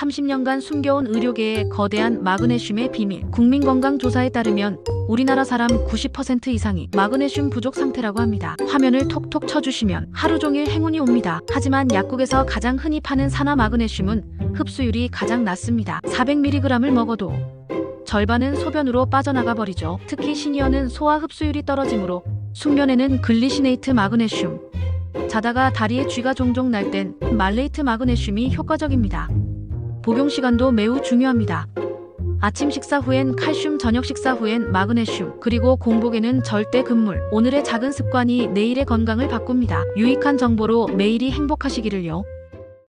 30년간 숨겨온 의료계의 거대한 마그네슘의 비밀. 국민건강조사에 따르면 우리나라 사람 90% 이상이 마그네슘 부족 상태라고 합니다. 화면을 톡톡 쳐주시면 하루 종일 행운이 옵니다. 하지만 약국에서 가장 흔히 파는 산화 마그네슘은 흡수율이 가장 낮습니다. 400mg을 먹어도 절반은 소변으로 빠져나가 버리죠. 특히 시니어는 소화 흡수율이 떨어지므로 숙면에는 글리시네이트 마그네슘, 자다가 다리에 쥐가 종종 날 땐 말레이트 마그네슘이 효과적입니다. 복용 시간도 매우 중요합니다. 아침 식사 후엔 칼슘, 저녁 식사 후엔 마그네슘, 그리고 공복에는 절대 금물. 오늘의 작은 습관이 내일의 건강을 바꿉니다. 유익한 정보로 매일이 행복하시기를요.